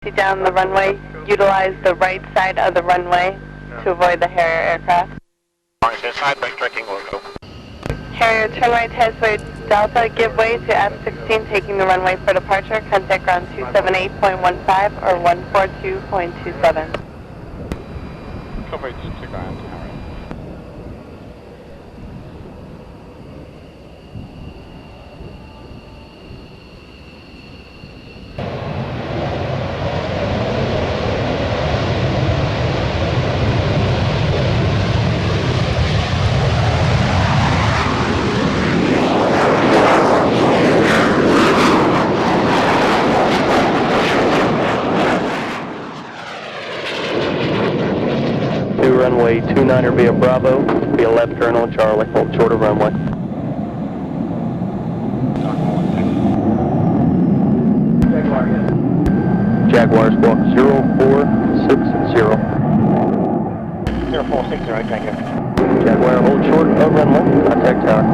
Down the runway, utilize the right side of the runway to avoid the Harrier aircraft. Inside brake tracking will go. Harrier, turn right headway Delta, give way to F-16 taking the runway for departure, contact ground 278.15 or 142.27. Coverage to ground, Harrier. Runway 29er via Bravo, be a left turn on Charlie, hold short of runway. Jaguar squawk 0460. 0460, thank you. Jaguar hold short of runway, contact tower.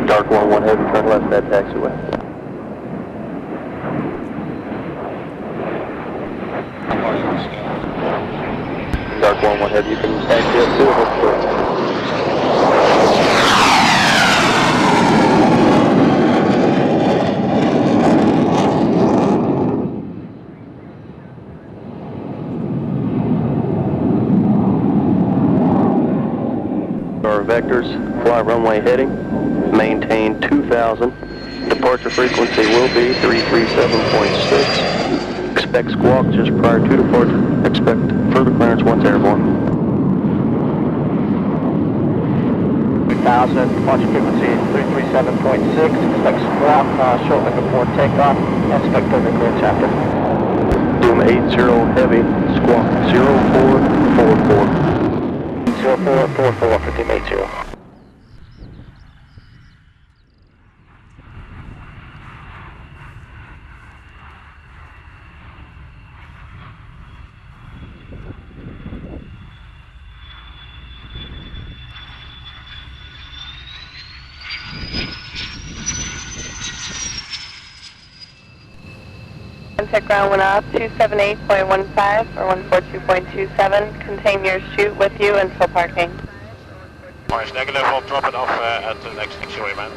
Dark 11 heavy, turn left that taxiway. Dark 11 heavy, you can taxi up to it, hold short. Our vectors, fly runway heading. Maintain 2000. Departure frequency will be 337.6. Expect squawk just prior to departure. Expect further clearance once airborne. 3000, departure frequency 337.6. Expect squawk shortly before takeoff. Expect further clearance after. Doom 80 heavy, squawk 0444. 0444 for Doom 80. Contact ground 1 off 278.15 or 142.27. Contain your chute with you until parking. Negative, I'll drop it off at the next taxiway, man.